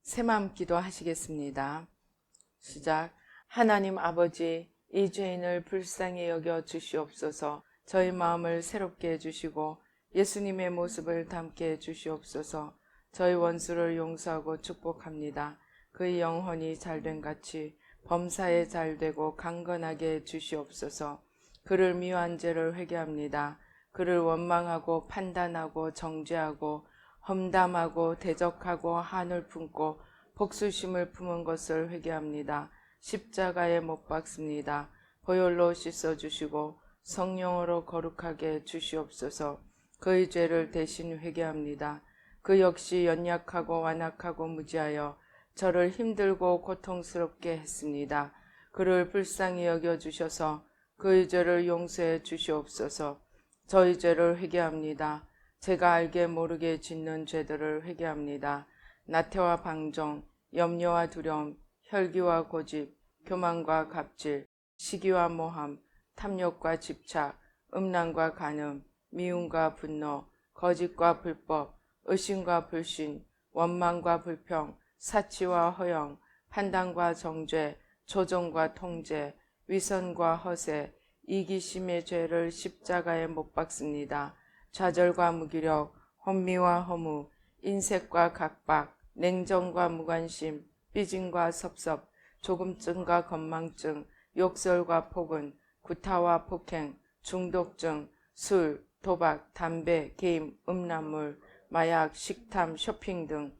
새마음 기도하시겠습니다. 시작. 하나님 아버지, 이 죄인을 불쌍히 여겨 주시옵소서. 저희 마음을 새롭게 해주시고 예수님의 모습을 담게 해주시옵소서. 저희 원수를 용서하고 축복합니다. 그의 영혼이 잘된 같이 범사에 잘되고 강건하게 해주시옵소서. 그를 미워한 죄를 회개합니다. 그를 원망하고 판단하고 정죄하고 험담하고 대적하고 한을 품고 복수심을 품은 것을 회개합니다. 십자가에 못 박습니다. 보혈로 씻어주시고 성령으로 거룩하게 주시옵소서. 그의 죄를 대신 회개합니다. 그 역시 연약하고 완악하고 무지하여 저를 힘들고 고통스럽게 했습니다. 그를 불쌍히 여겨주셔서 그의 죄를 용서해 주시옵소서. 저희 죄를 회개합니다. 제가 알게 모르게 짓는 죄들을 회개합니다. 나태와 방종, 염려와 두려움, 혈기와 고집, 교만과 갑질, 시기와 모함, 탐욕과 집착, 음란과 간음, 미움과 분노, 거짓과 불법, 의심과 불신, 원망과 불평, 사치와 허영, 판단과 정죄, 조종과 통제, 위선과 허세, 이기심의 죄를 십자가에 못 박습니다. 좌절과 무기력, 혼미와 허무, 인색과 각박, 냉정과 무관심, 삐짐과 섭섭, 조금증과 건망증, 욕설과 폭언, 구타와 폭행, 중독증, 술, 도박, 담배, 게임, 음란물, 마약, 식탐, 쇼핑 등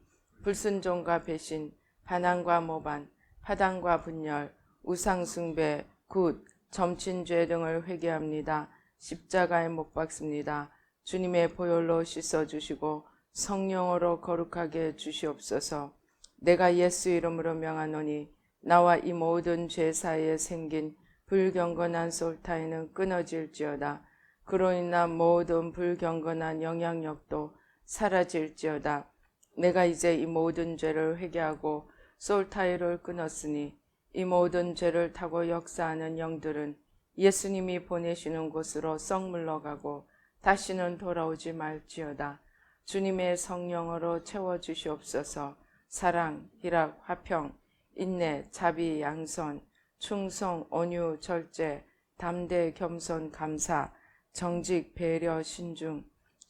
불순종과 배신, 반항과 모반, 파당과 분열, 우상숭배, 굿, 점친죄 등을 회개합니다. 십자가에 못 박습니다. 주님의 보혈로 씻어주시고 성령으로 거룩하게 주시옵소서. 내가 예수 이름으로 명하노니 나와 이 모든 죄 사이에 생긴 불경건한 솔타이는 끊어질지어다. 그로 인한 모든 불경건한 영향력도 사라질지어다. 내가 이제 이 모든 죄를 회개하고 솔타이를 끊었으니 이 모든 죄를 타고 역사하는 영들은 예수님이 보내시는 곳으로 썩 물러가고 다시는 돌아오지 말지어다. 주님의 성령으로 채워주시옵소서. 사랑, 희락, 화평, 인내, 자비, 양선, 충성, 온유, 절제, 담대, 겸손, 감사, 정직, 배려, 신중,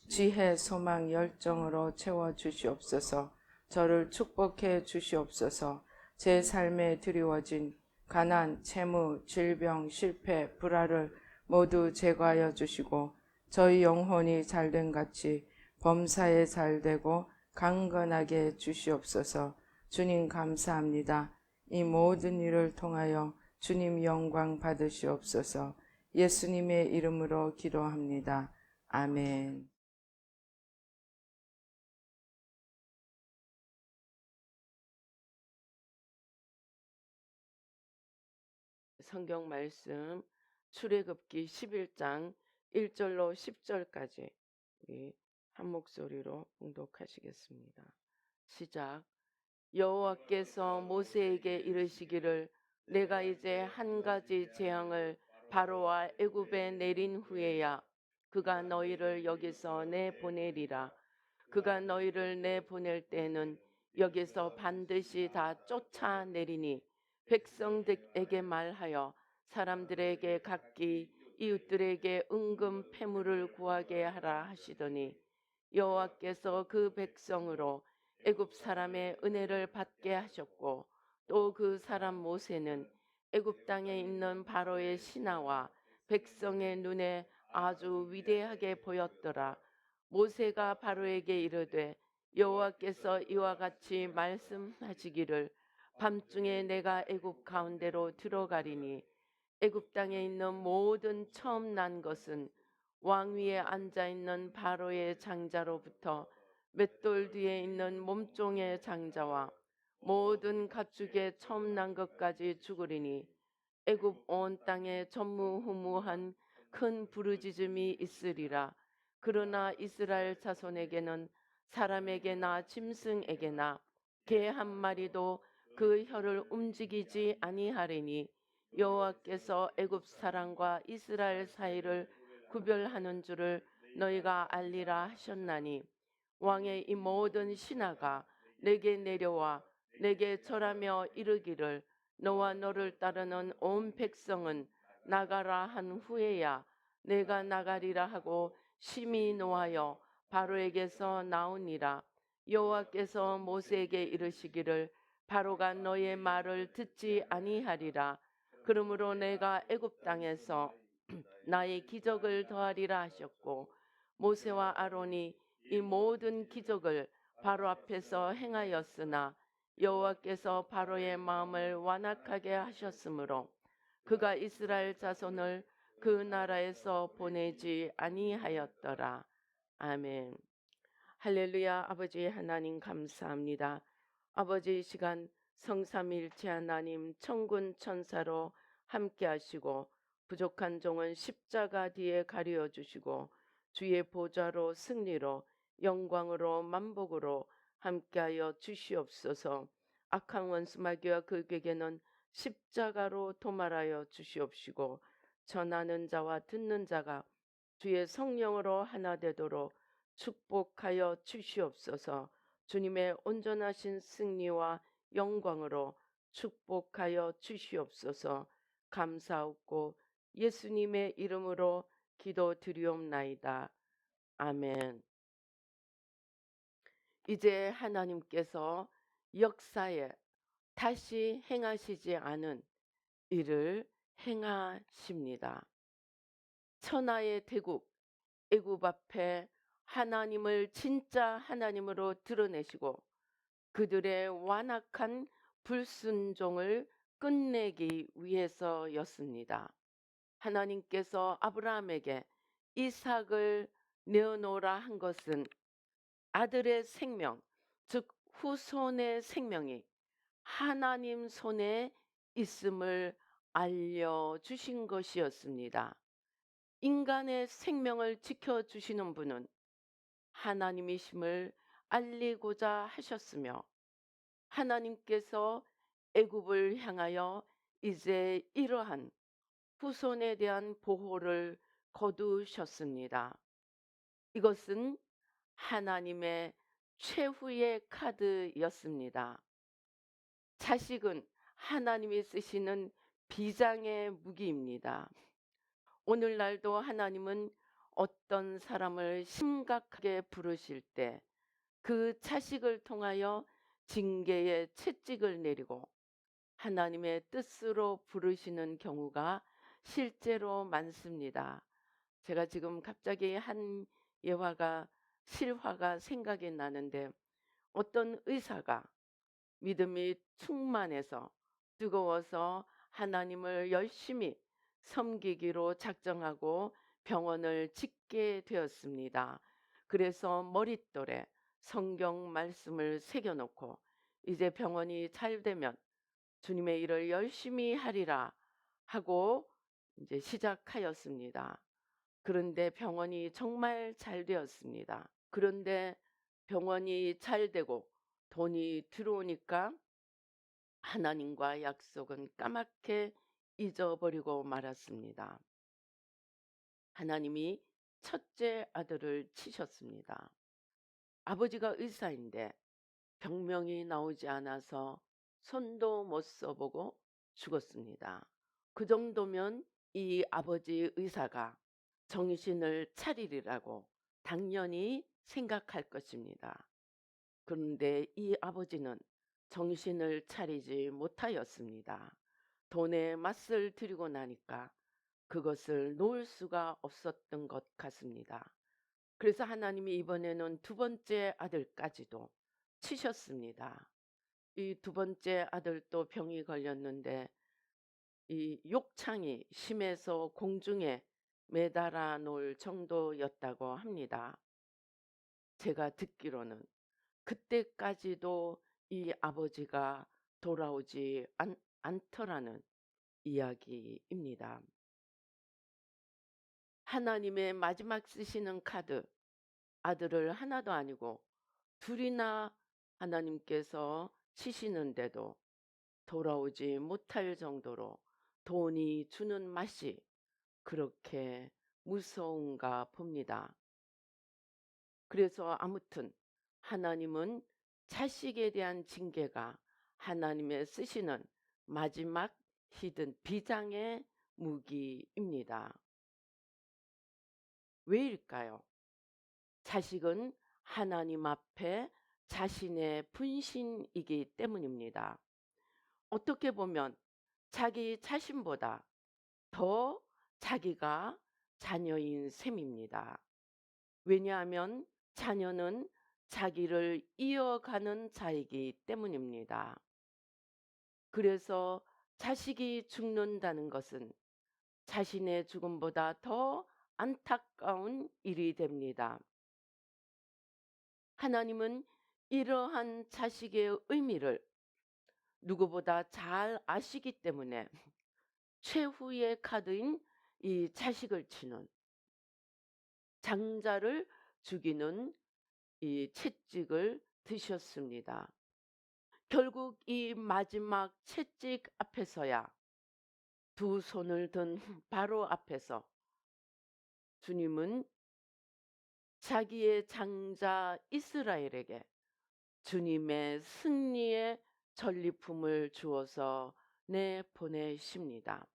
지혜, 소망, 열정으로 채워주시옵소서. 저를 축복해 주시옵소서. 제 삶에 드리워진 가난, 채무, 질병, 실패, 불화를 모두 제거하여 주시고 저희 영혼이 잘된 같이 범사에 잘되고 강건하게 주시옵소서. 주님 감사합니다. 이 모든 일을 통하여 주님 영광 받으시옵소서. 예수님의 이름으로 기도합니다. 아멘. 성경 말씀 출애굽기 11장 1절로 10절까지 우리 한 목소리로 봉독하시겠습니다. 시작. 여호와께서 모세에게 이르시기를 내가 이제 한 가지 재앙을 바로와 애굽에 내린 후에야 그가 너희를 여기서 내보내리라. 그가 너희를 내보낼 때에는 여기서 반드시 다 쫓아내리니 백성들에게 말하여 사람들에게 각기 이웃들에게 은금 패물을 구하게 하라 하시더니 여호와께서 그 백성으로 애굽 사람의 은혜를 받게 하셨고 또 그 사람 모세는 애굽 땅에 있는 바로의 신하와 백성의 눈에 아주 위대하게 보였더라. 모세가 바로에게 이르되 여호와께서 이와 같이 말씀하시기를 밤중에 내가 애굽 가운데로 들어가리니 애굽 땅에 있는 모든 처음 난 것은 왕 위에 앉아 있는 바로의 장자로부터 맷돌 뒤에 있는 몸종의 장자와 모든 가축의 처음 난 것까지 죽으리니 애굽 온 땅에 전무후무한 큰 부르짖음이 있으리라. 그러나 이스라엘 자손에게는 사람에게나 짐승에게나 개 한 마리도 그 혀를 움직이지 아니하리니 여호와께서 애굽 사람과 이스라엘 사이를 구별하는 줄을 너희가 알리라 하셨나니 왕의 이 모든 신하가 내게 내려와 내게 절하며 이르기를 너와 너를 따르는 온 백성은 나가라 한 후에야 내가 나가리라 하고 심히 노하여 바로에게서 나오니라. 여호와께서 모세에게 이르시기를 바로가 너의 말을 듣지 아니하리라. 그러므로 내가 애굽 땅에서 나의 기적을 더하리라 하셨고 모세와 아론이 이 모든 기적을 바로 앞에서 행하였으나 여호와께서 바로의 마음을 완악하게 하셨으므로 그가 이스라엘 자손을 그 나라에서 보내지 아니하였더라. 아멘. 할렐루야. 아버지 하나님 감사합니다. 아버지 이 시간 성삼일체 하나님 천군 천사로 함께 하시고 부족한 종은 십자가 뒤에 가려 주시고 주의 보좌로 승리로 영광으로 만복으로 함께하여 주시옵소서. 악한 원수 마귀와 그에게는 십자가로 도말하여 주시옵시고 전하는 자와 듣는 자가 주의 성령으로 하나 되도록 축복하여 주시옵소서. 주님의 온전하신 승리와 영광으로 축복하여 주시옵소서. 감사하고 예수님의 이름으로 기도드리옵나이다. 아멘. 이제 하나님께서 역사에 다시 행하시지 않은 일을 행하십니다. 천하의 대국 애굽 앞에 하나님을 진짜 하나님으로 드러내시고 그들의 완악한 불순종을 끝내기 위해서였습니다. 하나님께서 아브라함에게 이삭을 내어놓으라 한 것은 아들의 생명, 즉 후손의 생명이 하나님 손에 있음을 알려주신 것이었습니다. 인간의 생명을 지켜주시는 분은 하나님이심을 알리고자 하셨으며 하나님께서 애굽을 향하여 이제 이러한 후손에 대한 보호를 거두셨습니다. 이것은 하나님의 최후의 카드였습니다. 자식은 하나님이 쓰시는 비장의 무기입니다. 오늘날도 하나님은 어떤 사람을 심각하게 부르실 때 그 자식을 통하여 징계의 채찍을 내리고 하나님의 뜻으로 부르시는 경우가 실제로 많습니다. 제가 지금 갑자기 한 실화가 생각이 나는데 어떤 의사가 믿음이 충만해서 뜨거워서 하나님을 열심히 섬기기로 작정하고 병원을 짓게 되었습니다. 그래서 머릿돌에 성경 말씀을 새겨놓고 이제 병원이 잘 되면 주님의 일을 열심히 하리라 하고 이제 시작하였습니다. 그런데 병원이 정말 잘 되었습니다. 그런데 병원이 잘 되고 돈이 들어오니까 하나님과 약속은 까맣게 잊어버리고 말았습니다. 하나님이 첫째 아들을 치셨습니다. 아버지가 의사인데 병명이 나오지 않아서 손도 못 써보고 죽었습니다. 그 정도면 이 아버지 의사가 정신을 차리리라고 당연히 생각할 것입니다. 그런데 이 아버지는 정신을 차리지 못하였습니다. 돈에 맛을 들이고 나니까 그것을 놓을 수가 없었던 것 같습니다. 그래서 하나님이 이번에는 두 번째 아들까지도 치셨습니다. 이 두 번째 아들도 병이 걸렸는데 이 욕창이 심해서 공중에 매달아 놓을 정도였다고 합니다. 제가 듣기로는 그때까지도 이 아버지가 돌아오지 않더라는 이야기입니다. 하나님의 마지막 쓰시는 카드, 아들을 하나도 아니고 둘이나 하나님께서 치시는데도 돌아오지 못할 정도로 돈이 주는 맛이 그렇게 무서운가 봅니다. 그래서 아무튼 하나님은 자식에 대한 징계가 하나님의 쓰시는 마지막 히든 비장의 무기입니다. 왜일까요? 자식은 하나님 앞에 자신의 분신이기 때문입니다. 어떻게 보면 자기 자신보다 더 자기가 자녀인 셈입니다. 왜냐하면 자녀는 자기를 이어가는 자이기 때문입니다. 그래서 자식이 죽는다는 것은 자신의 죽음보다 더 안타까운 일이 됩니다. 하나님은 이러한 자식의 의미를 누구보다 잘 아시기 때문에 최후의 카드인 이 자식을 치는 장자를 죽이는 이 채찍을 드셨습니다. 결국 이 마지막 채찍 앞에서야 두 손을 든 바로 앞에서 주님은 자기의 장자 이스라엘에게 주님의 승리의 전리품을 주어서 내보내십니다.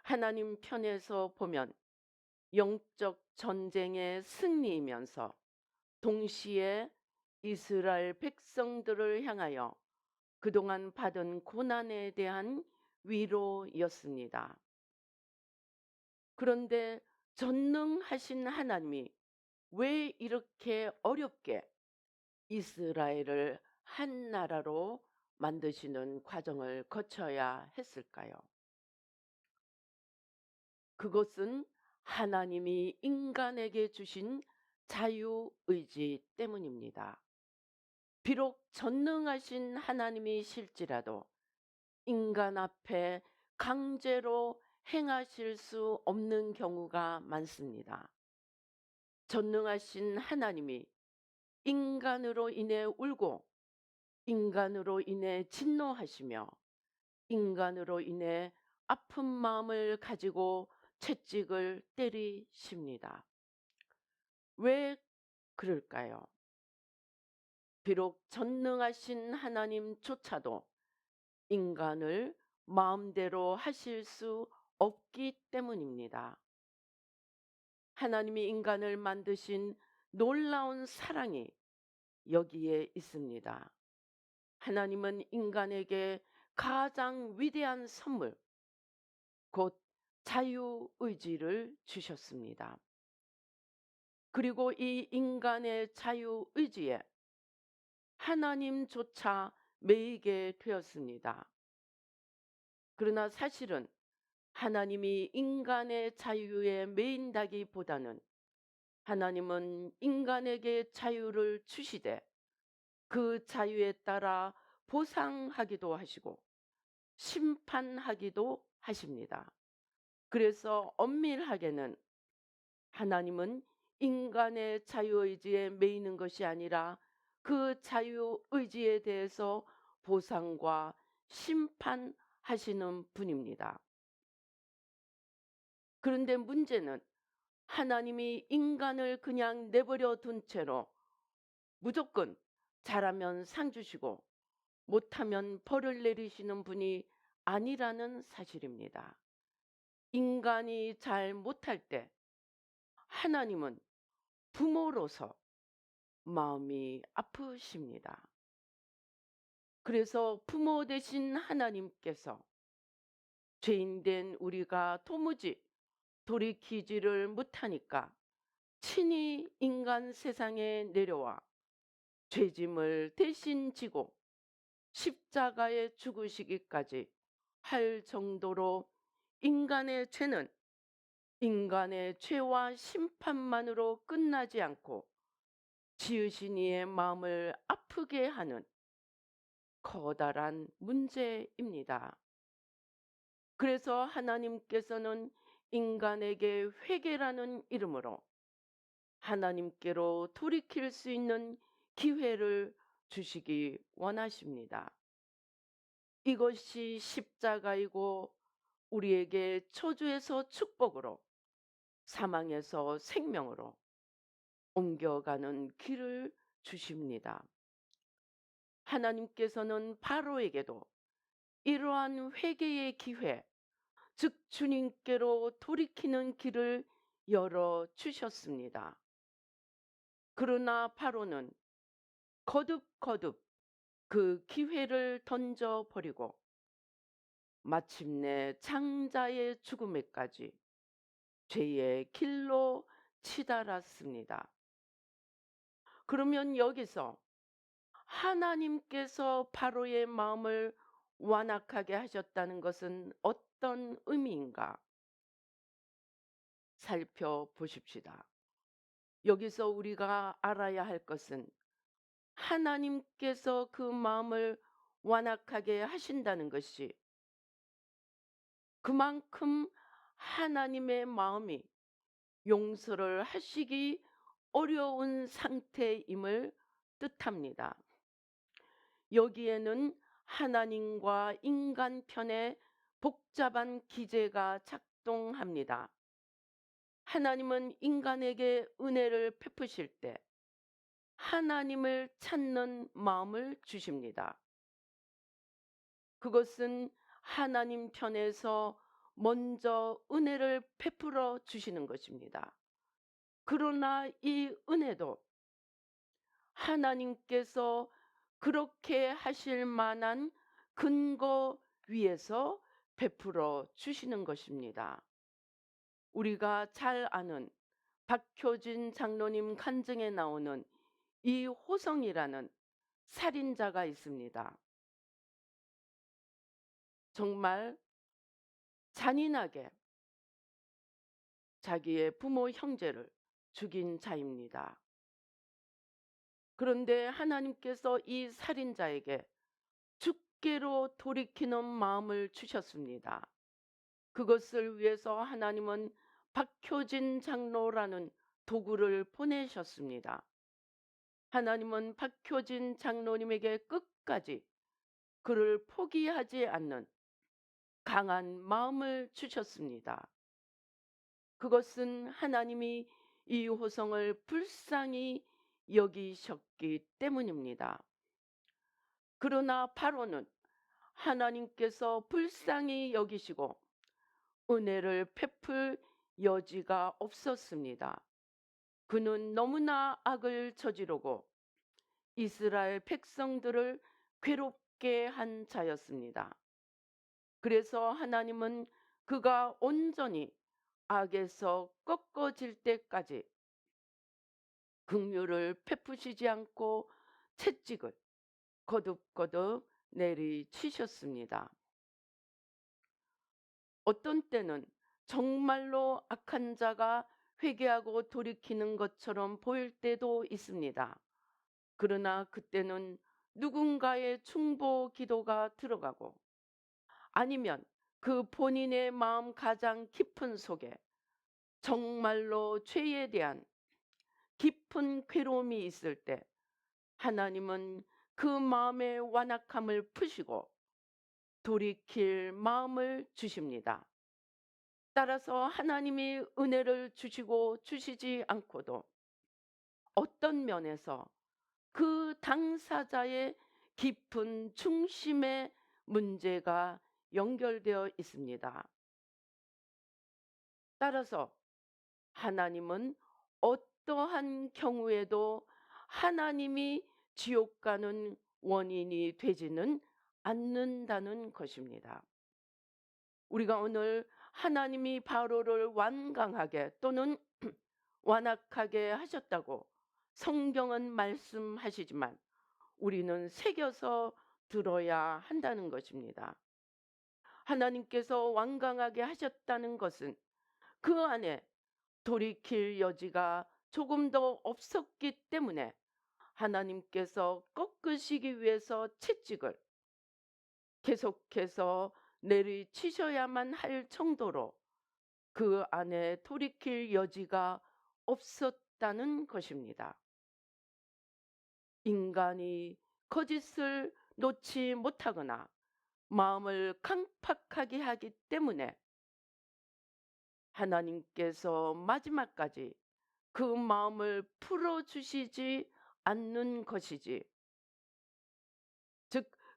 하나님 편에서 보면 영적 전쟁의 승리이면서 동시에 이스라엘 백성들을 향하여 그동안 받은 고난에 대한 위로였습니다. 그런데 전능하신 하나님이 왜 이렇게 어렵게 이스라엘을 한 나라로 만드시는 과정을 거쳐야 했을까요? 그것은 하나님이 인간에게 주신 자유의지 때문입니다. 비록 전능하신 하나님이실지라도 인간 앞에 강제로 행하실 수 없는 경우가 많습니다. 전능하신 하나님이 인간으로 인해 울고 인간으로 인해 진노하시며 인간으로 인해 아픈 마음을 가지고 채찍을 때리십니다. 왜 그럴까요? 비록 전능하신 하나님조차도 인간을 마음대로 하실 수 없기 때문입니다. 하나님이 인간을 만드신 놀라운 사랑이 여기에 있습니다. 하나님은 인간에게 가장 위대한 선물, 곧 자유의지를 주셨습니다. 그리고 이 인간의 자유의지에 하나님조차 매이게 되었습니다. 그러나 사실은 하나님이 인간의 자유에 매인다기보다는 하나님은 인간에게 자유를 주시되 그 자유에 따라 보상하기도 하시고 심판하기도 하십니다. 그래서 엄밀하게는 하나님은 인간의 자유의지에 매이는 것이 아니라 그 자유의지에 대해서 보상과 심판하시는 분입니다. 그런데 문제는 하나님이 인간을 그냥 내버려 둔 채로 무조건 잘하면 상 주시고 못하면 벌을 내리시는 분이 아니라는 사실입니다. 인간이 잘 못할 때 하나님은 부모로서 마음이 아프십니다. 그래서 부모 되신 하나님께서 죄인된 우리가 도무지 돌이키지를 못하니까 친히 인간 세상에 내려와 죄짐을 대신 지고 십자가에 죽으시기까지 할 정도로 인간의 죄는 인간의 죄와 심판만으로 끝나지 않고 지으신 이의 마음을 아프게 하는 커다란 문제입니다. 그래서 하나님께서는 인간에게 회개라는 이름으로 하나님께로 돌이킬 수 있는 기회를 주시기 원하십니다. 이것이 십자가이고 우리에게 저주에서 축복으로 사망에서 생명으로 옮겨가는 길을 주십니다. 하나님께서는 바로에게도 이러한 회개의 기회, 즉 주님께로 돌이키는 길을 열어 주셨습니다. 그러나 바로는 거듭거듭 그 기회를 던져 버리고 마침내 장자의 죽음에까지 죄의 길로 치달았습니다. 그러면 여기서 하나님께서 바로의 마음을 완악하게 하셨다는 것은 어떤 의미인가 살펴보십시다. 여기서 우리가 알아야 할 것은 하나님께서 그 마음을 완악하게 하신다는 것이 그만큼 하나님의 마음이 용서를 하시기 어려운 상태임을 뜻합니다. 여기에는 하나님과 인간 편의 복잡한 기제가 작동합니다. 하나님은 인간에게 은혜를 베푸실 때 하나님을 찾는 마음을 주십니다. 그것은 하나님 편에서 먼저 은혜를 베풀어 주시는 것입니다. 그러나 이 은혜도 하나님께서 그렇게 하실 만한 근거 위에서 베풀어 주시는 것입니다. 우리가 잘 아는 박효진 장로님 간증에 나오는 이 호성이라는 살인자가 있습니다. 정말 잔인하게 자기의 부모 형제를 죽인 자입니다. 그런데 하나님께서 이 살인자에게 죽게로 돌이키는 마음을 주셨습니다. 그것을 위해서 하나님은 박효진 장로라는 도구를 보내셨습니다. 하나님은 박효진 장로님에게 끝까지 그를 포기하지 않는 강한 마음을 주셨습니다. 그것은 하나님이 이 호성을 불쌍히 여기셨기 때문입니다. 그러나 바로는 하나님께서 불쌍히 여기시고 은혜를 베풀 여지가 없었습니다. 그는 너무나 악을 저지르고 이스라엘 백성들을 괴롭게 한 자였습니다. 그래서 하나님은 그가 온전히 악에서 꺾어질 때까지 긍휼을 베푸시지 않고 채찍을 거듭거듭 내리치셨습니다. 어떤 때는 정말로 악한 자가 회개하고 돌이키는 것처럼 보일 때도 있습니다. 그러나 그때는 누군가의 충보 기도가 들어가고 아니면 그 본인의 마음 가장 깊은 속에 정말로 죄에 대한 깊은 괴로움이 있을 때 하나님은 그 마음의 완악함을 푸시고 돌이킬 마음을 주십니다. 따라서 하나님이 은혜를 주시고 주시지 않고도 어떤 면에서 그 당사자의 깊은 중심의 문제가 연결되어 있습니다. 따라서 하나님은 어떠한 경우에도 하나님이 지옥 가는 원인이 되지는 않는다는 것입니다. 우리가 오늘 하나님이 바로를 완강하게 또는 완악하게 하셨다고 성경은 말씀하시지만 우리는 새겨서 들어야 한다는 것입니다. 하나님께서 완강하게 하셨다는 것은 그 안에 돌이킬 여지가 조금 더 없었기 때문에 하나님께서 꺾으시기 위해서 채찍을 계속해서 내리치셔야만 할 정도로 그 안에 돌이킬 여지가 없었다는 것입니다. 인간이 거짓을 놓지 못하거나 마음을 강팍하게 하기 때문에 하나님께서 마지막까지 그 마음을 풀어주시지 않는 것이지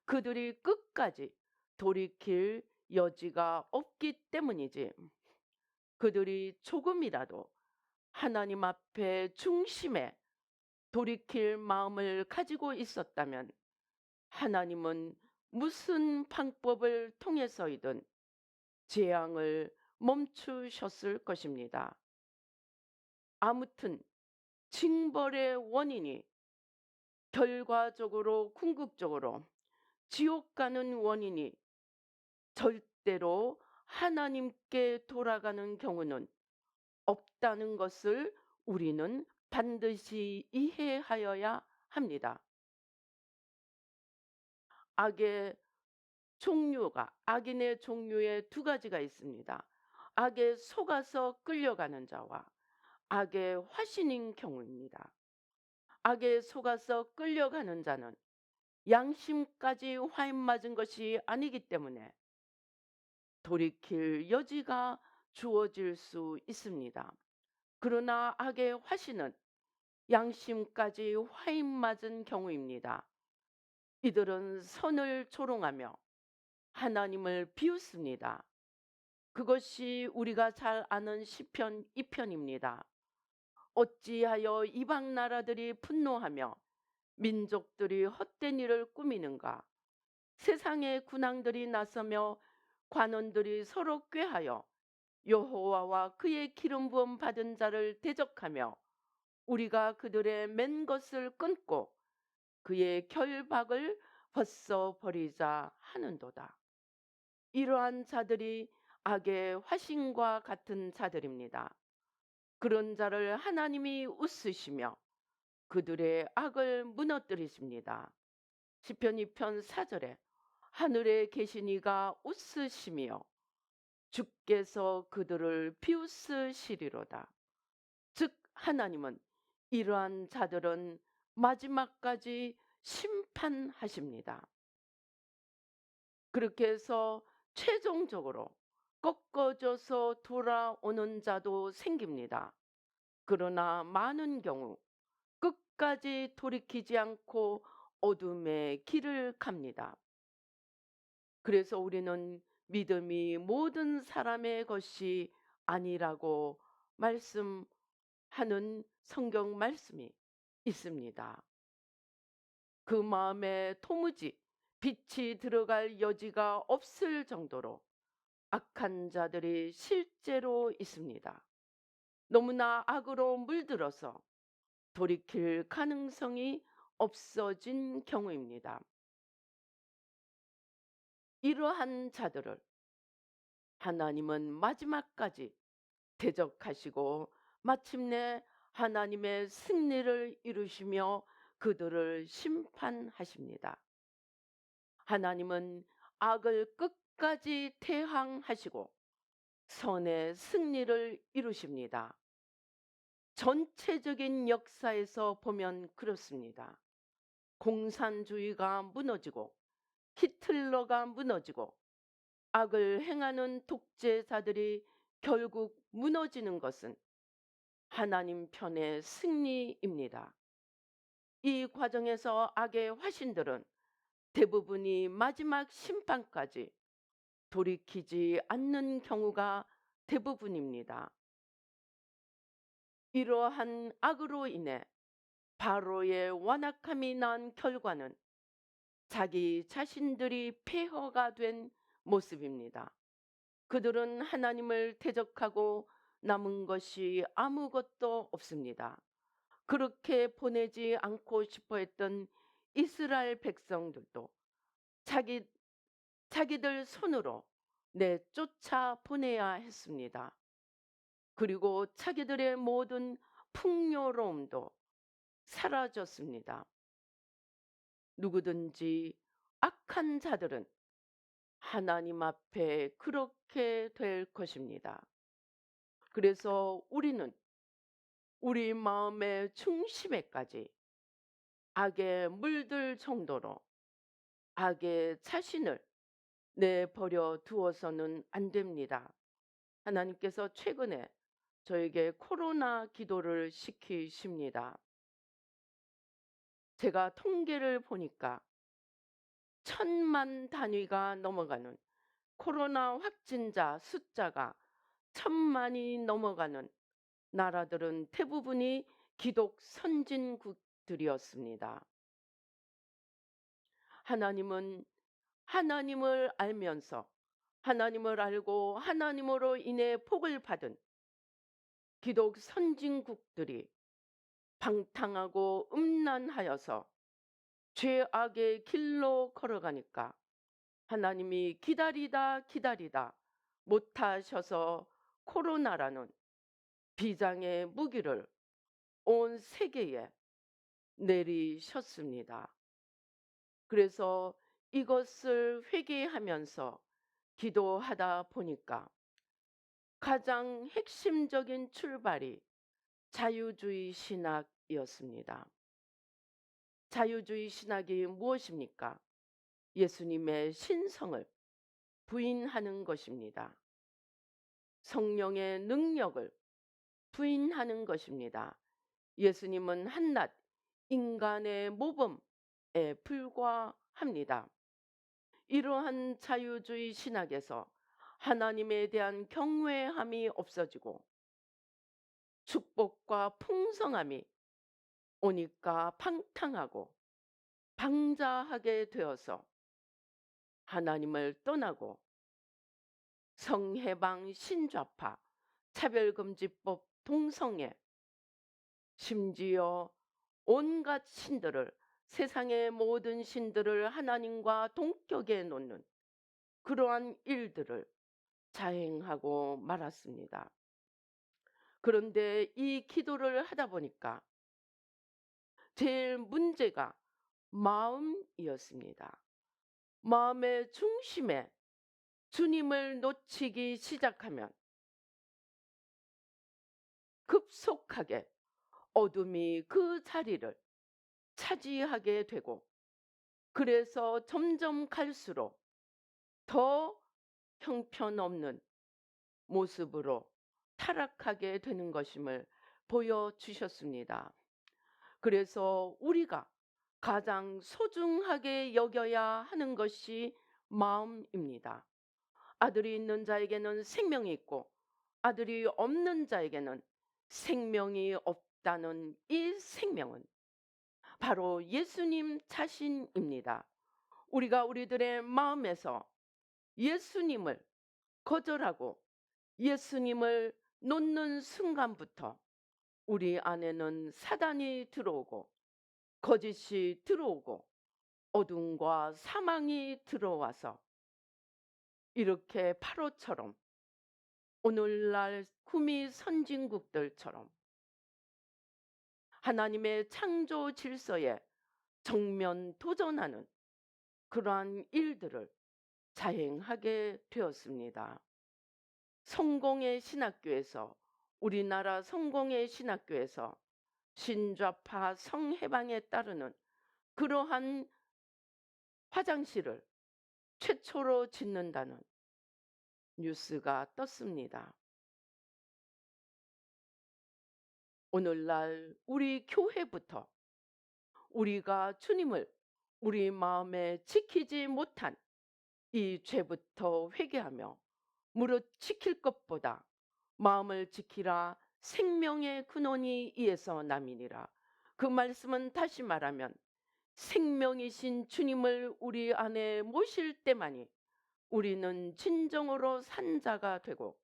그들이 끝까지 돌이킬 여지가 없기 때문이지. 그들이 조금이라도 하나님 앞에 중심에 돌이킬 마음을 가지고 있었다면 하나님은 무슨 방법을 통해서이든 재앙을 멈추셨을 것입니다. 아무튼 징벌의 원인이 결과적으로 궁극적으로 지옥 가는 원인이 절대로 하나님께 돌아가는 경우는 없다는 것을 우리는 반드시 이해하여야 합니다. 악인의 종류에 두 가지가 있습니다. 악에 속아서 끌려가는 자와 악의 화신인 경우입니다. 악에 속아서 끌려가는 자는 양심까지 화인 맞은 것이 아니기 때문에 돌이킬 여지가 주어질 수 있습니다. 그러나 악의 화신은 양심까지 화인 맞은 경우입니다. 이들은 선을 조롱하며 하나님을 비웃습니다. 그것이 우리가 잘 아는 시편 2편입니다. 어찌하여 이방 나라들이 분노하며 민족들이 헛된 일을 꾸미는가? 세상의 군왕들이 나서며 관원들이 서로 꾀하여 여호와와 그의 기름 부음 받은 자를 대적하며 우리가 그들의 맨 것을 끊고 그의 결박을 벗어 버리자 하는도다. 이러한 자들이 악의 화신과 같은 자들입니다. 그런 자를 하나님이 웃으시며 그들의 악을 무너뜨리십니다. 시편 2편 4절에 하늘에 계신 이가 웃으시며 주께서 그들을 비웃으시리로다. 즉 하나님은 이러한 자들은 마지막까지 심판하십니다. 그렇게 해서 최종적으로 꺾어져서 돌아오는 자도 생깁니다. 그러나 많은 경우 끝까지 돌이키지 않고 어둠의 길을 갑니다. 그래서 우리는 믿음이 모든 사람의 것이 아니라고 말씀하는 성경 말씀이 있습니다. 그 마음에 도무지 빛이 들어갈 여지가 없을 정도로 악한 자들이 실제로 있습니다. 너무나 악으로 물들어서 돌이킬 가능성이 없어진 경우입니다. 이러한 자들을 하나님은 마지막까지 대적하시고 마침내 하나님의 승리를 이루시며 그들을 심판하십니다. 하나님은 악을 끝까지 대항하시고 선의 승리를 이루십니다. 전체적인 역사에서 보면 그렇습니다. 공산주의가 무너지고 히틀러가 무너지고 악을 행하는 독재자들이 결국 무너지는 것은 하나님 편의 승리입니다. 이 과정에서 악의 화신들은 대부분이 마지막 심판까지 돌이키지 않는 경우가 대부분입니다. 이러한 악으로 인해 바로의 완악함이 난 결과는 자기 자신들이 폐허가 된 모습입니다. 그들은 하나님을 대적하고 남은 것이 아무것도 없습니다. 그렇게 보내지 않고 싶어 했던 이스라엘 백성들도 자기들 손으로 내쫓아 보내야 했습니다. 그리고 자기들의 모든 풍요로움도 사라졌습니다. 누구든지 악한 자들은 하나님 앞에 그렇게 될 것입니다. 그래서 우리는 우리 마음의 중심에까지 악에 물들 정도로 악의 자신을 내버려 두어서는 안 됩니다. 하나님께서 최근에 저에게 코로나 기도를 시키십니다. 제가 통계를 보니까 천만 단위가 넘어가는 코로나 확진자 숫자가 천만이 넘어가는 나라들은 대부분이 기독 선진국들이었습니다. 하나님은 하나님을 알면서 하나님을 알고 하나님으로 인해 복을 받은 기독 선진국들이 방탕하고 음란하여서 죄악의 길로 걸어가니까 하나님이 기다리다 못하셔서 코로나라는 비장의 무기를 온 세계에 내리셨습니다. 그래서 이것을 회개하면서 기도하다 보니까 가장 핵심적인 출발이 자유주의 신학이었습니다. 자유주의 신학이 무엇입니까? 예수님의 신성을 부인하는 것입니다. 성령의 능력을 부인하는 것입니다. 예수님은 한낱 인간의 모범에 불과합니다. 이러한 자유주의 신학에서 하나님에 대한 경외함이 없어지고 축복과 풍성함이 오니까 방탕하고 방자하게 되어서 하나님을 떠나고 성해방 신좌파 차별금지법 동성애 심지어 온갖 신들을 세상의 모든 신들을 하나님과 동격에 놓는 그러한 일들을 자행하고 말았습니다. 그런데 이 기도를 하다 보니까 제일 문제가 마음이었습니다. 마음의 중심에 주님을 놓치기 시작하면 급속하게 어둠이 그 자리를 차지하게 되고 그래서 점점 갈수록 더 형편없는 모습으로 타락하게 되는 것임을 보여주셨습니다. 그래서 우리가 가장 소중하게 여겨야 하는 것이 마음입니다. 아들이 있는 자에게는 생명이 있고 아들이 없는 자에게는 생명이 없다는 이 생명은 바로 예수님 자신입니다. 우리가 우리들의 마음에서 예수님을 거절하고 예수님을 놓는 순간부터 우리 안에는 사단이 들어오고 거짓이 들어오고 어둠과 사망이 들어와서 이렇게 바로처럼 오늘날 구미 선진국들처럼 하나님의 창조 질서에 정면 도전하는 그러한 일들을 자행하게 되었습니다. 성공의 신학교에서 우리나라 성공의 신학교에서 신좌파 성해방에 따르는 그러한 화장실을 최초로 짓는다는 뉴스가 떴습니다. 오늘날 우리 교회부터 우리가 주님을 우리 마음에 지키지 못한 이 죄부터 회개하며 무릇 지킬 것보다 마음을 지키라 생명의 근원이 이에서 남이니라. 그 말씀은 다시 말하면 생명이신 주님을 우리 안에 모실 때만이 우리는 진정으로 산 자가 되고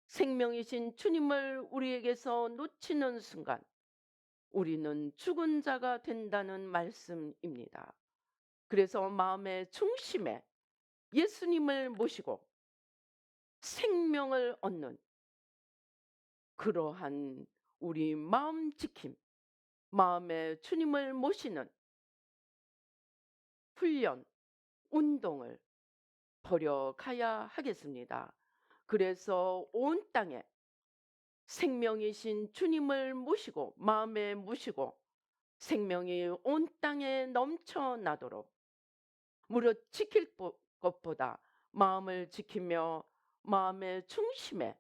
생명이신 주님을 우리에게서 놓치는 순간 우리는 죽은 자가 된다는 말씀입니다. 그래서 마음의 중심에 예수님을 모시고 생명을 얻는 그러한 우리 마음 지킴, 마음의 주님을 모시는 훈련, 운동을 벌여가야 하겠습니다. 그래서 온 땅에 생명이신 주님을 모시고 마음에 모시고 생명이 온 땅에 넘쳐나도록 무릇 지킬 것보다 마음을 지키며 마음의 중심에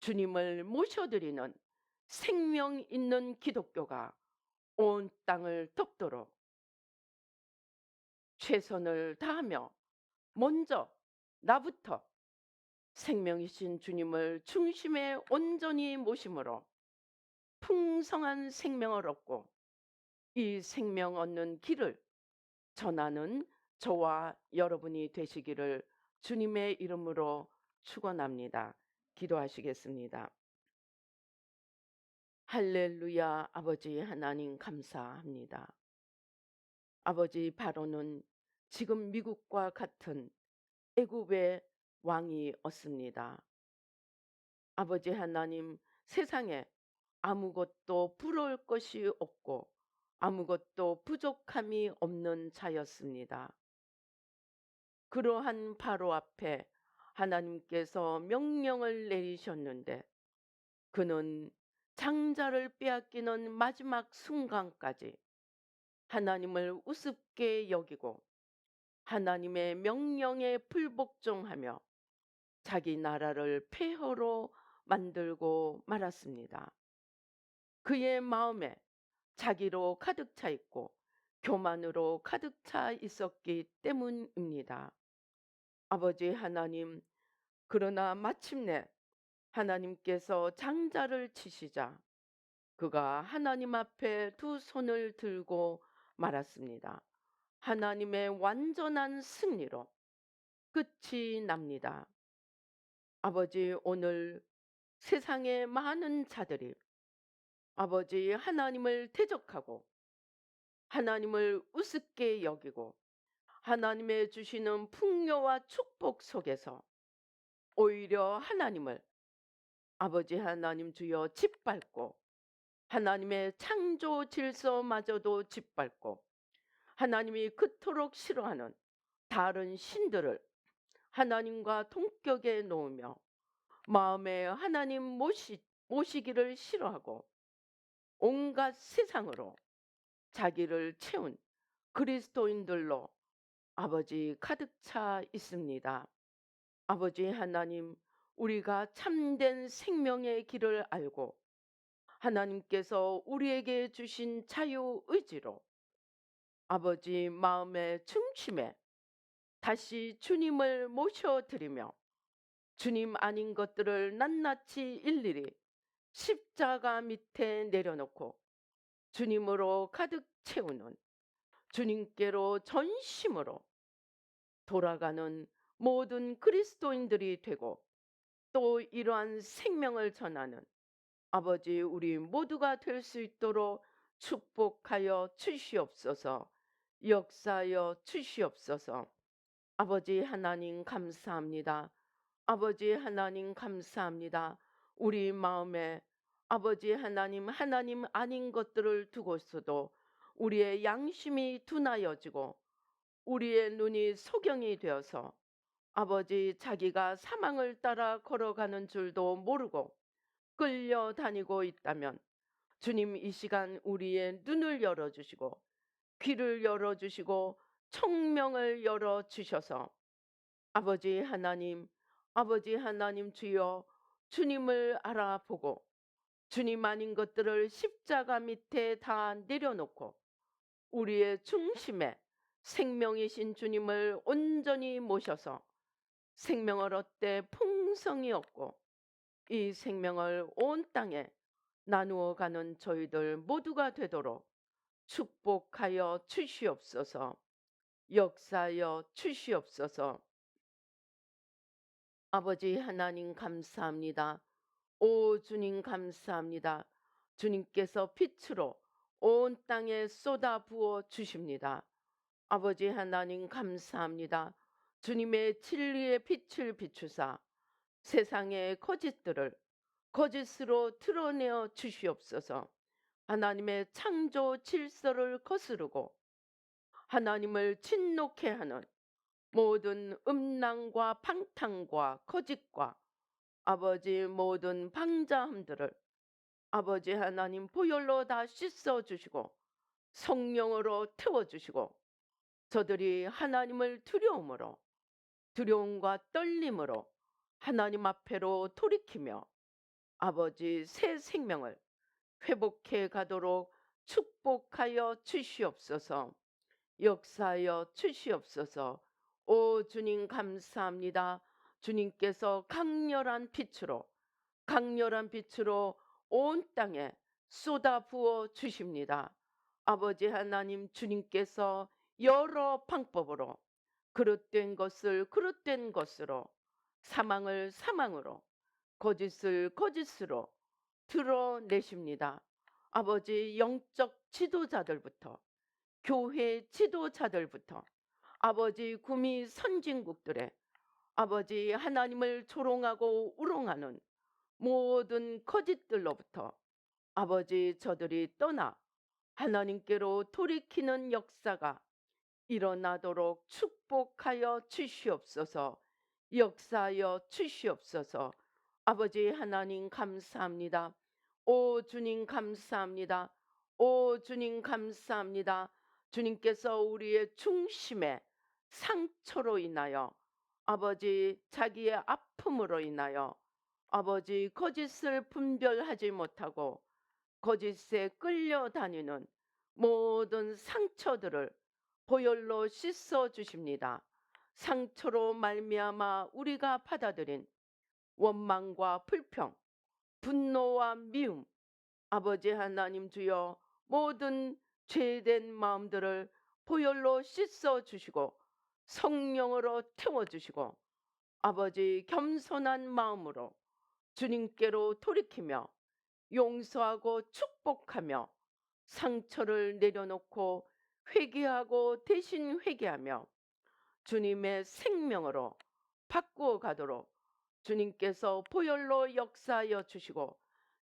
주님을 모셔드리는 생명 있는 기독교가 온 땅을 덮도록 최선을 다하며 먼저 나부터 생명이신 주님을 중심에 온전히 모심으로 풍성한 생명을 얻고 이 생명 얻는 길을 전하는 저와 여러분이 되시기를 주님의 이름으로 축원합니다. 기도하시겠습니다. 할렐루야. 아버지 하나님 감사합니다. 아버지, 바로는 지금 미국과 같은 애굽의 왕이 없습니다. 아버지 하나님, 세상에 아무것도 부러울 것이 없고 아무것도 부족함이 없는 자였습니다. 그러한 바로 앞에 하나님께서 명령을 내리셨는데 그는 장자를 빼앗기는 마지막 순간까지 하나님을 우습게 여기고 하나님의 명령에 불복종하며 자기 나라를 폐허로 만들고 말았습니다. 그의 마음에 자기로 가득 차 있고 교만으로 가득 차 있었기 때문입니다. 아버지 하나님, 그러나 마침내 하나님께서 장자를 치시자 그가 하나님 앞에 두 손을 들고 말았습니다. 하나님의 완전한 승리로 끝이 납니다. 아버지, 오늘 세상의 많은 자들이 아버지 하나님을 대적하고 하나님을 우습게 여기고 하나님의 주시는 풍요와 축복 속에서 오히려 하나님을 아버지 하나님 주여 짓밟고 하나님의 창조 질서마저도 짓밟고 하나님이 그토록 싫어하는 다른 신들을 하나님과 동격에 놓으며 마음에 하나님 모시기를 싫어하고 온갖 세상으로 자기를 채운 그리스도인들로 아버지 가득 차 있습니다. 아버지 하나님, 우리가 참된 생명의 길을 알고 하나님께서 우리에게 주신 자유의지로 아버지 마음의 중심에 다시 주님을 모셔드리며 주님 아닌 것들을 낱낱이 일일이 십자가 밑에 내려놓고 주님으로 가득 채우는 주님께로 전심으로 돌아가는 모든 그리스도인들이 되고 또 이러한 생명을 전하는 아버지 우리 모두가 될 수 있도록 축복하여 주시옵소서. 역사하여 주시옵소서. 아버지 하나님 감사합니다. 아버지 하나님 감사합니다. 우리 마음에 아버지 하나님 아닌 것들을 두고서도 우리의 양심이 둔하여지고 우리의 눈이 소경이 되어서 아버지 자기가 사망을 따라 걸어가는 줄도 모르고 끌려다니고 있다면 주님 이 시간 우리의 눈을 열어주시고 귀를 열어주시고 청명을 열어주셔서 아버지 하나님 주여 주님을 알아보고 주님 아닌 것들을 십자가 밑에 다 내려놓고 우리의 중심에 생명이신 주님을 온전히 모셔서 생명을 얻되 풍성이 얻고 이 생명을 온 땅에 나누어 가는 저희들 모두가 되도록 축복하여 주시옵소서. 역사하여 주시옵소서. 아버지 하나님 감사합니다. 오 주님 감사합니다. 주님께서 빛으로 온 땅에 쏟아 부어 주십니다. 아버지 하나님 감사합니다. 주님의 진리의 빛을 비추사 세상의 거짓들을 거짓으로 드러내어 주시옵소서. 하나님의 창조 질서를 거스르고 하나님을 진노케 하는 모든 음란과 방탕과 거짓과 아버지 모든 방자함들을 아버지 하나님 보혈로 다 씻어주시고 성령으로 태워주시고 저들이 하나님을 두려움과 떨림으로 하나님 앞에로 돌이키며 아버지 새 생명을 회복해 가도록 축복하여 주시옵소서. 역사하여 주시옵소서. 오 주님 감사합니다. 주님께서 강렬한 빛으로 온 땅에 쏟아 부어 주십니다. 아버지 하나님, 주님께서 여러 방법으로 그릇된 것을 그릇된 것으로, 사망을 사망으로, 거짓을 거짓으로 드러내십니다. 아버지, 영적 지도자들부터, 교회 지도자들부터, 아버지 구미 선진국들의 아버지 하나님을 조롱하고 우롱하는 모든 거짓들로부터 아버지 저들이 떠나 하나님께로 돌이키는 역사가 일어나도록 축복하여 주시옵소서. 역사하여 주시옵소서. 아버지 하나님 감사합니다. 오 주님 감사합니다. 오 주님 감사합니다. 주님께서 우리의 중심에 상처로 인하여, 아버지 자기의 아픔으로 인하여, 아버지 거짓을 분별하지 못하고 거짓에 끌려다니는 모든 상처들을 보혈로 씻어 주십니다. 상처로 말미암아 우리가 받아들인 원망과 불평, 분노와 미움, 아버지 하나님 주여, 모든 죄된 마음들을 보혈로 씻어 주시고 성령으로 태워 주시고, 아버지 겸손한 마음으로 주님께로 돌이키며 용서하고 축복하며 상처를 내려놓고 회개하고 대신 회개하며 주님의 생명으로 바꾸어 가도록 주님께서 보혈로 역사하여 주시고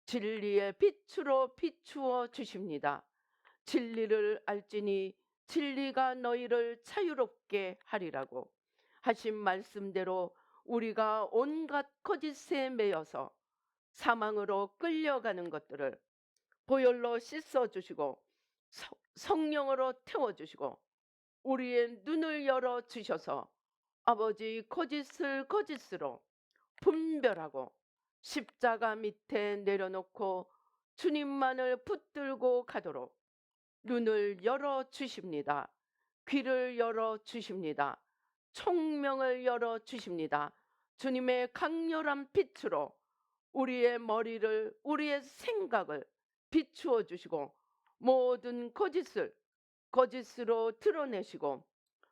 진리의 빛으로 비추어 주십니다. 진리를 알지니 진리가 너희를 자유롭게 하리라고 하신 말씀대로 우리가 온갖 거짓에 매여서 사망으로 끌려가는 것들을 보혈로 씻어주시고 성령으로 태워주시고 우리의 눈을 열어주셔서 아버지 거짓을 거짓으로 분별하고 십자가 밑에 내려놓고 주님만을 붙들고 가도록 눈을 열어주십니다. 귀를 열어주십니다. 총명을 열어주십니다. 주님의 강렬한 빛으로 우리의 머리를, 우리의 생각을 비추어 주시고 모든 거짓으로 드러내시고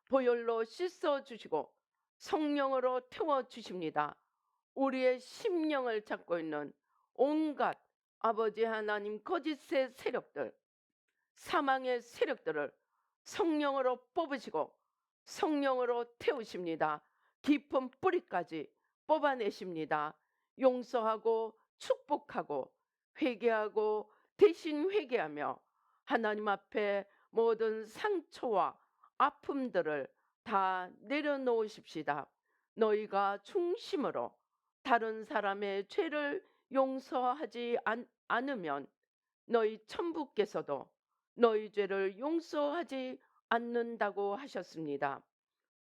보혈로 씻어 주시고 성령으로 태워 주십니다. 우리의 심령을 잡고 있는 온갖 아버지 하나님 거짓의 세력들, 사망의 세력들을 성령으로 뽑으시고 성령으로 태우십니다. 깊은 뿌리까지 뽑아내십니다. 용서하고 축복하고 회개하고 대신 회개하며 하나님 앞에 모든 상처와 아픔들을 다 내려놓으십시다. 너희가 중심으로 다른 사람의 죄를 용서하지 않으면 너희 천부께서도 너희 죄를 용서하지 않는다고 하셨습니다.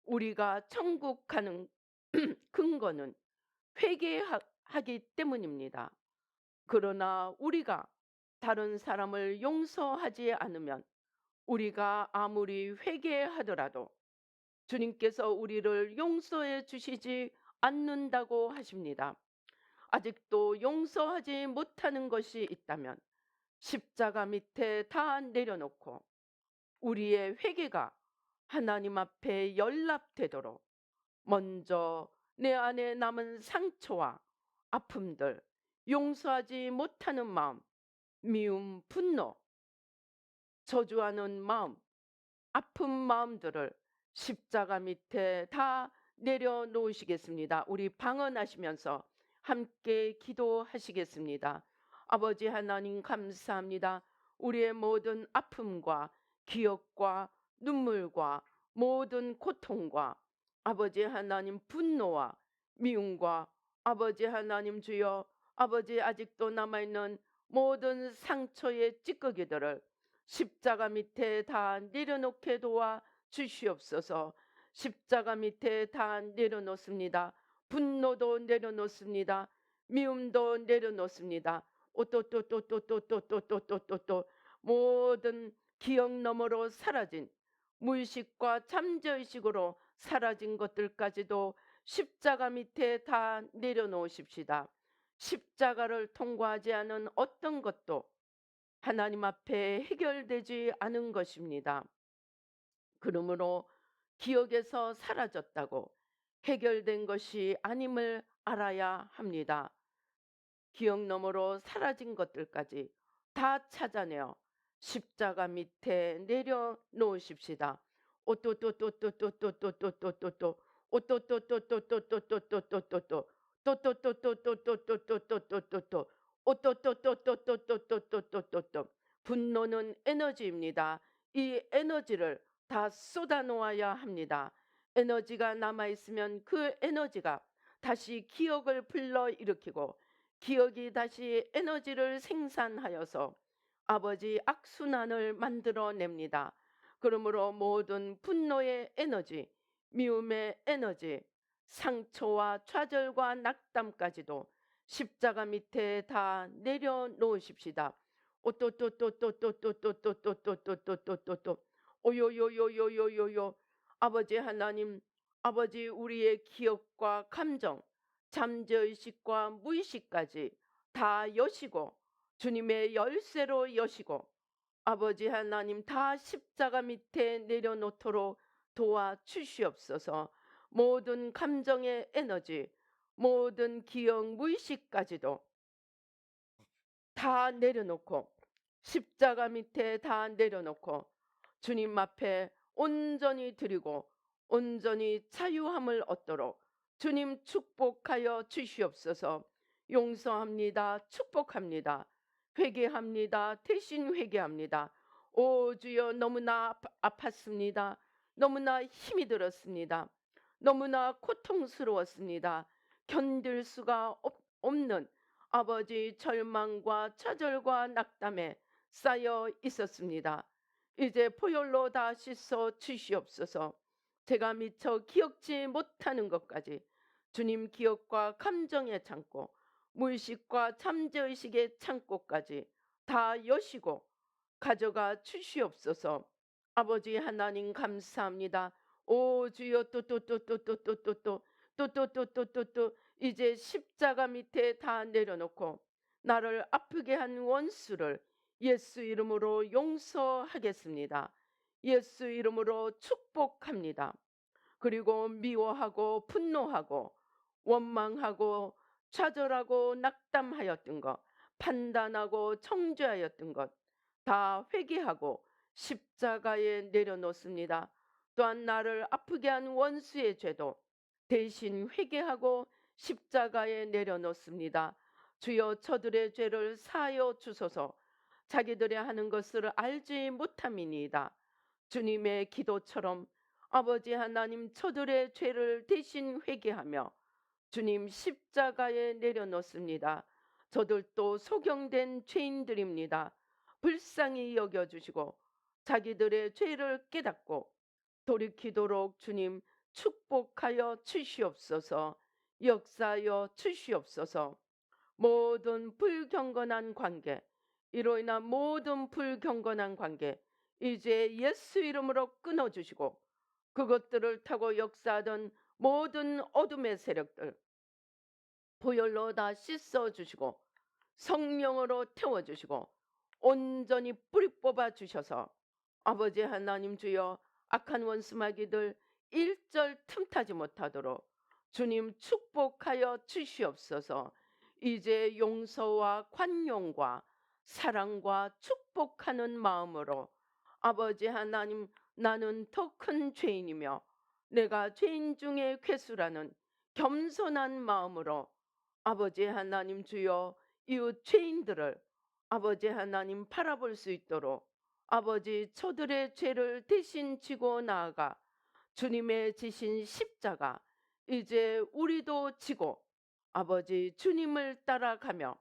우리가 천국 가는 근거는 회개하기 때문입니다. 그러나 우리가 다른 사람을 용서하지 않으면 우리가 아무리 회개하더라도 주님께서 우리를 용서해 주시지 않는다고 하십니다. 아직도 용서하지 못하는 것이 있다면 십자가 밑에 다 내려놓고 우리의 회개가 하나님 앞에 연락되도록 먼저 내 안에 남은 상처와 아픔들, 용서하지 못하는 마음, 미움, 분노, 저주하는 마음, 아픈 마음들을 십자가 밑에 다 내려놓으시겠습니다. 우리 방언하시면서 함께 기도하시겠습니다. 아버지 하나님 감사합니다. 우리의 모든 아픔과 기억과 눈물과 모든 고통과 아버지 하나님 분노와 미움과 아버지 하나님 주여, 아버지 아직도 남아있는 모든 상처의 찌꺼기들을 십자가 밑에 다 내려놓게 도와 주시옵소서. 십자가 밑에 다 내려놓습니다. 분노도 내려놓습니다. 미움도 내려놓습니다. 오또또또또또또또또또또 모든 기억 너머로 사라진 무의식과 잠재의식으로 사라진 것들까지도 십자가 밑에 다 내려놓으십시다. 십자가를 통과하지 않은 어떤 것도 하나님 앞에 해결되지 않은 것입니다. 그러므로 기억에서 사라졌다고 해결된 것이 아님을 알아야 합니다. 기억 너머로 사라진 것들까지 다 찾아내어 십자가 밑에 내려놓으십시다. 오또또또또또또또또또또또 오또또또또또또또또또또또 또또또또또또또또또또또 오또또또또또또또또또또 분노는 에너지입니다. 이 에너지를 다 쏟아놓아야 합니다. 에너지가 남아있으면 그 에너지가 다시 기억을 불러일으키고 기억이 다시 에너지를 생산하여서 아버지 악순환을 만들어냅니다. 그러므로 모든 분노의 에너지, 미움의 에너지, 상처와 좌절과 낙담까지도 십자가 밑에 다 내려놓으십시다. 오또또또또또또또또또또또또또 오요요요요요요요 아버지 하나님, 아버지 우리의 기억과 감정, 잠재의식과 무의식까지 다 여시고 주님의 열쇠로 여시고 아버지 하나님 다 십자가 밑에 내려놓도록 도와주시옵소서. 모든 감정의 에너지, 모든 기억 무의식까지도 다 내려놓고 십자가 밑에 다 내려놓고 주님 앞에 온전히 드리고 온전히 자유함을 얻도록 주님 축복하여 주시옵소서. 용서합니다. 축복합니다. 회개합니다. 대신 회개합니다. 오 주여 너무나 아팠습니다. 너무나 힘이 들었습니다. 너무나 고통스러웠습니다. 견딜 수가 없는 아버지 절망과 좌절과 낙담에 쌓여 있었습니다. 이제 보혈로 다 씻어 주시옵소서. 제가 미처 기억지 못하는 것까지 주님 기억과 감정의 창고, 무의식과 잠재의식의 창고까지 다 여시고 가져가 주시옵소서. 아버지 하나님 감사합니다. 오 주여 또또또또또또또또또또또또또 이제 십자가 밑에 다 내려놓고 나를 아프게 한 원수를 예수 이름으로 용서하겠습니다. 예수 이름으로 축복합니다. 그리고 미워하고 분노하고 원망하고 좌절하고 낙담하였던 것, 판단하고 정죄하였던 것 다 회개하고 십자가에 내려놓습니다. 또한 나를 아프게 한 원수의 죄도 대신 회개하고 십자가에 내려놓습니다. 주여 저들의 죄를 사하여 주소서. 자기들이 하는 것을 알지 못함이니이다. 주님의 기도처럼 아버지 하나님 저들의 죄를 대신 회개하며 주님 십자가에 내려놓습니다. 저들도 소경된 죄인들입니다. 불쌍히 여겨주시고 자기들의 죄를 깨닫고 돌이키도록 주님 축복하여 주시옵소서. 역사하여 주시옵소서. 모든 불경건한 관계, 이로 인한 모든 불경건한 관계 이제 예수 이름으로 끊어주시고 그것들을 타고 역사하던 모든 어둠의 세력들 보혈로 다 씻어주시고 성령으로 태워주시고 온전히 뿌리 뽑아 주셔서 아버지 하나님 주여 악한 원수마귀들 일절 틈타지 못하도록 주님 축복하여 주시옵소서. 이제 용서와 관용과 사랑과 축복하는 마음으로 아버지 하나님 나는 더 큰 죄인이며 내가 죄인 중에 괴수라는 겸손한 마음으로 아버지 하나님 주여 이웃 죄인들을 아버지 하나님 바라볼 수 있도록 아버지 저들의 죄를 대신 지고 나아가 주님의 지신 십자가 이제 우리도 지고 아버지 주님을 따라가며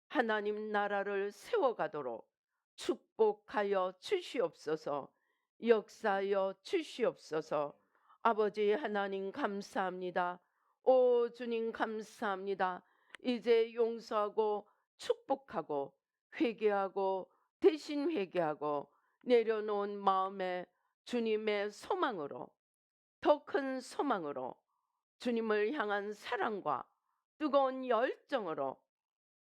하나님 나라를 세워가도록 축복하여 주시옵소서. 역사하여 주시옵소서. 아버지 하나님 감사합니다. 오 주님 감사합니다. 이제 용서하고 축복하고 회개하고 대신 회개하고 내려놓은 마음에 주님의 소망으로, 더 큰 소망으로, 주님을 향한 사랑과 뜨거운 열정으로,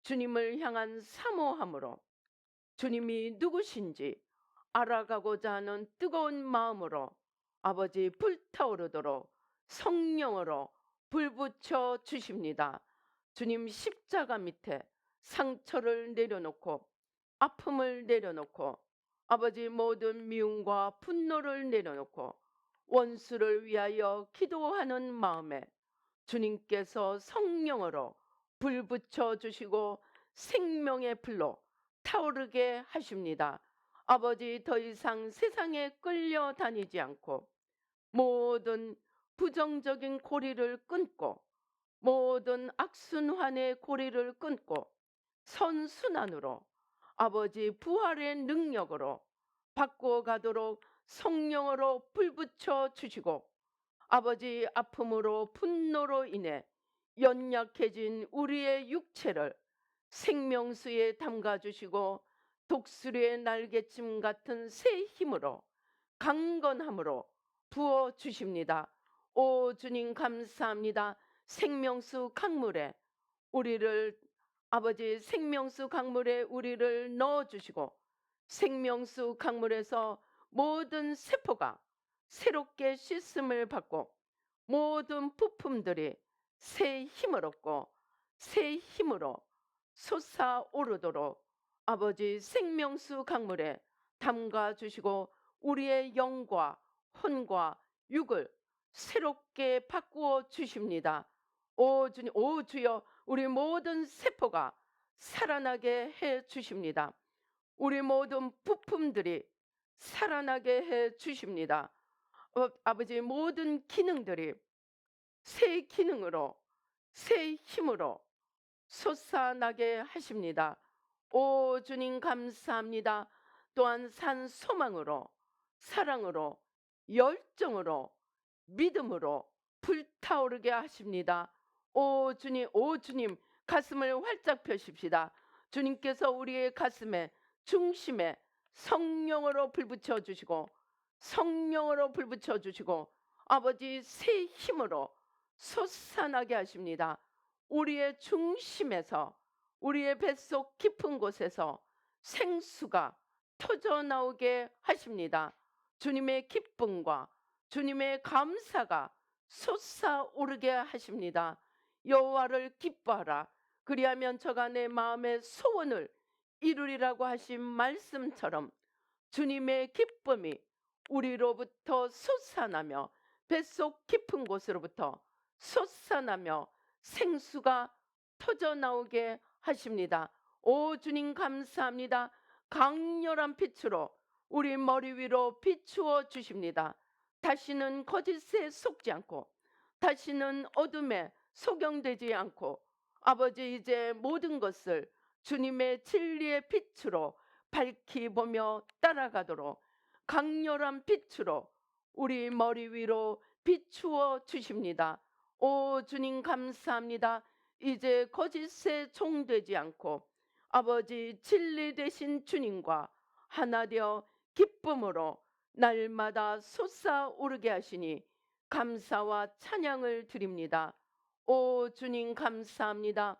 주님을 향한 사모함으로, 주님이 누구신지 알아가고자 하는 뜨거운 마음으로 아버지 불타오르도록 성령으로 불붙여 주십니다. 주님 십자가 밑에 상처를 내려놓고 아픔을 내려놓고 아버지 모든 미움과 분노를 내려놓고 원수를 위하여 기도하는 마음에 주님께서 성령으로 불붙여 주시고 생명의 불로 타오르게 하십니다. 아버지 더 이상 세상에 끌려다니지 않고 모든 부정적인 고리를 끊고 모든 악순환의 고리를 끊고 선순환으로 아버지 부활의 능력으로 바꿔가도록 성령으로 불붙여 주시고 아버지 아픔으로 분노로 인해 연약해진 우리의 육체를 생명수에 담가 주시고 독수리의 날개침 같은 새 힘으로 강건함으로 부어 주십니다. 오 주님 감사합니다. 생명수 강물에 우리를 아버지 생명수 강물에 우리를 넣어 주시고 생명수 강물에서 모든 세포가 새롭게 씻음을 받고 모든 부품들이 새 힘을 얻고 새 힘으로 솟아오르도록 아버지 생명수 강물에 담가 주시고 우리의 영과 혼과 육을 새롭게 바꾸어 주십니다. 오 주님, 오 주여, 우리 모든 세포가 살아나게 해 주십니다. 우리 모든 부품들이 살아나게 해 주십니다. 아버지 모든 기능들이 새 기능으로 새 힘으로 솟아나게 하십니다. 오 주님 감사합니다. 또한 산 소망으로 사랑으로 열정으로 믿음으로 불타오르게 하십니다. 오 주님, 오 주님, 가슴을 활짝 펴십시다. 주님께서 우리의 가슴에 중심에 성령으로 불붙여 주시고 성령으로 불붙여 주시고 아버지 새 힘으로 솟아나게 하십니다. 우리의 중심에서 우리의 뱃속 깊은 곳에서 생수가 터져 나오게 하십니다. 주님의 기쁨과 주님의 감사가 솟아오르게 하십니다. 여호와를 기뻐하라. 그리하면 저가 내 마음의 소원을 이루리라고 하신 말씀처럼 주님의 기쁨이 우리로부터 솟아나며 뱃속 깊은 곳으로부터 솟아나며 생수가 터져 나오게 하십니다. 오 주님 감사합니다. 강렬한 빛으로 우리 머리 위로 비추어 주십니다. 다시는 거짓에 속지 않고 다시는 어둠에 소경되지 않고 아버지 이제 모든 것을 주님의 진리의 빛으로 밝히 보며 따라가도록 강렬한 빛으로 우리 머리 위로 비추어 주십니다. 오 주님 감사합니다. 이제 거짓에 종되지 않고 아버지 진리 되신 주님과 하나 되어 기쁨으로 날마다 솟아오르게 하시니 감사와 찬양을 드립니다. 오 주님 감사합니다.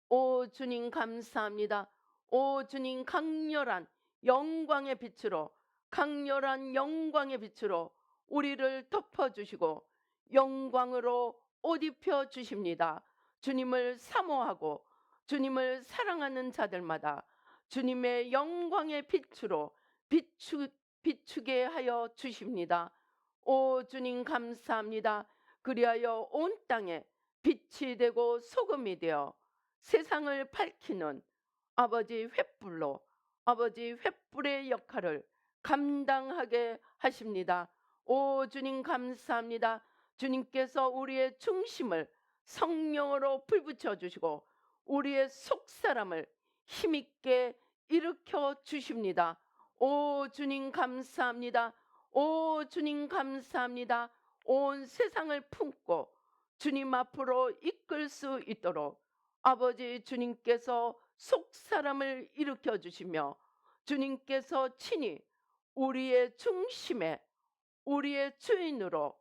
오 주님 감사합니다. 오 주님 강렬한 영광의 빛으로 강렬한 영광의 빛으로 우리를 덮어주시고 영광으로 옷 입혀 주십니다. 주님을 사모하고 주님을 사랑하는 자들마다 주님의 영광의 빛으로 비추게 하여 주십니다. 오 주님 감사합니다. 그리하여 온 땅에 빛이 되고 소금이 되어 세상을 밝히는 아버지 횃불로 아버지 횃불의 역할을 감당하게 하십니다. 오 주님 감사합니다. 주님께서 우리의 중심을 성령으로 불붙여 주시고 우리의 속사람을 힘있게 일으켜 주십니다. 오 주님 감사합니다. 오 주님 감사합니다. 온 세상을 품고 주님 앞으로 이끌 수 있도록 아버지 주님께서 속사람을 일으켜 주시며 주님께서 친히 우리의 중심에 우리의 주인으로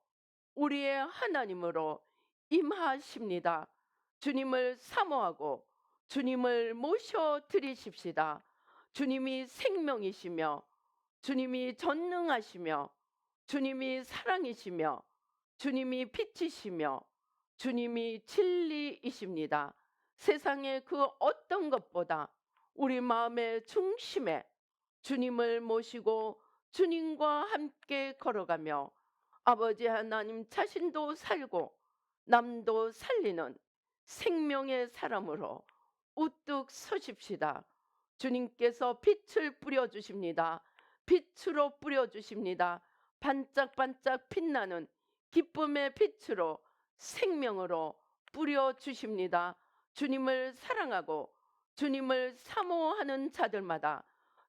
우리의 하나님으로 임하십니다. 주님을 사모하고 주님을 모셔 드리십시다. 주님이 생명이시며 주님이 전능하시며 주님이 사랑이시며 주님이 빛이시며 주님이 진리이십니다. 세상의 그 어떤 것보다 우리 마음의 중심에 주님을 모시고 주님과 함께 걸어가며 아버지 하나님 자신도 살고 남도 살리는 생명의 사람으로 우뚝 서십시다. 주님께서 빛을 뿌려주십니다. 빛으로 뿌려주십니다. 반짝반짝 빛나는 기쁨의 빛으로 생명으로 뿌려주십니다. 주님을 사랑하고 주님을 사모하는 자들마다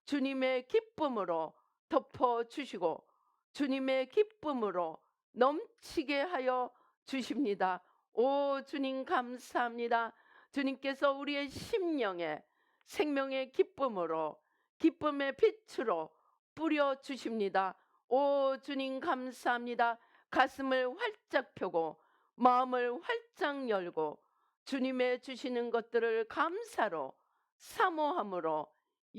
주님의 기쁨으로 덮어주시고 주님의 기쁨으로 넘치게 하여 주십니다. 오 주님 감사합니다. 주님께서 우리의 심령에 생명의 기쁨으로 기쁨의 빛으로 뿌려주십니다. 오 주님 감사합니다. 가슴을 활짝 펴고 마음을 활짝 열고 주님의 주시는 것들을 감사로 사모함으로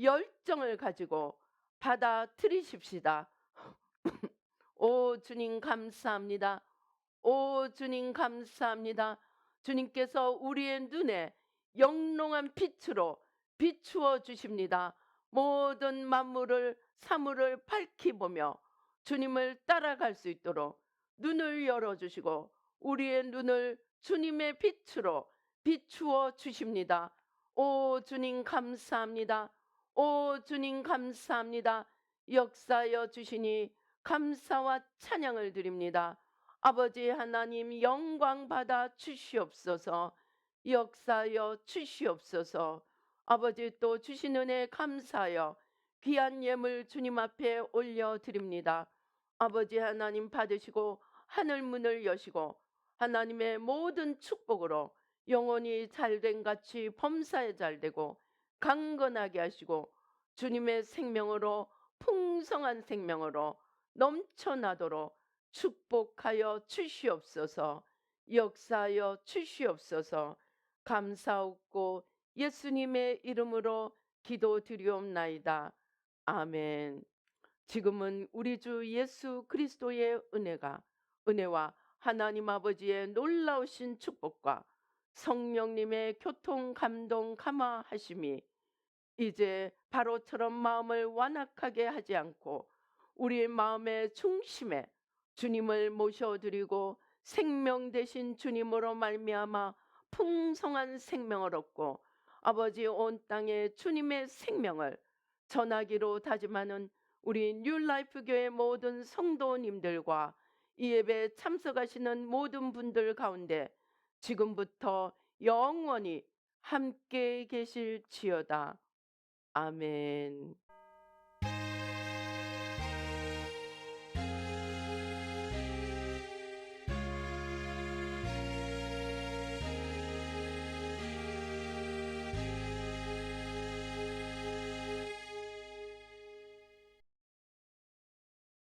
열정을 가지고 받아들이십시다. 오 주님 감사합니다. 오 주님 감사합니다. 주님께서 우리의 눈에 영롱한 빛으로 비추어 주십니다. 모든 만물을 사물을 밝히 보며 주님을 따라갈 수 있도록 눈을 열어주시고 우리의 눈을 주님의 빛으로 비추어 주십니다. 오 주님 감사합니다. 오 주님 감사합니다. 역사하여 주시니 감사와 찬양을 드립니다. 아버지 하나님 영광 받아 주시옵소서. 역사하여 주시옵소서. 아버지 또 주신 은혜 감사하여 귀한 예물 주님 앞에 올려드립니다. 아버지 하나님 받으시고 하늘 문을 여시고 하나님의 모든 축복으로 영혼이 잘된 같이 범사에 잘되고 강건하게 하시고 주님의 생명으로 풍성한 생명으로 넘쳐나도록 축복하여 주시옵소서. 역사하여 주시옵소서. 감사하고 예수님의 이름으로 기도드리옵나이다. 아멘. 지금은 우리 주 예수 그리스도의 은혜와 하나님 아버지의 놀라우신 축복과 성령님의 교통 감동 감화하심이 이제 바로처럼 마음을 완악하게 하지 않고 우리의 마음의 중심에 주님을 모셔드리고 생명 되신 주님으로 말미암아 풍성한 생명을 얻고 아버지 온 땅에 주님의 생명을 전하기로 다짐하는 우리 뉴라이프 교회 모든 성도님들과 이 예배에 참석하시는 모든 분들 가운데 지금부터 영원히 함께 계실지어다. 아멘.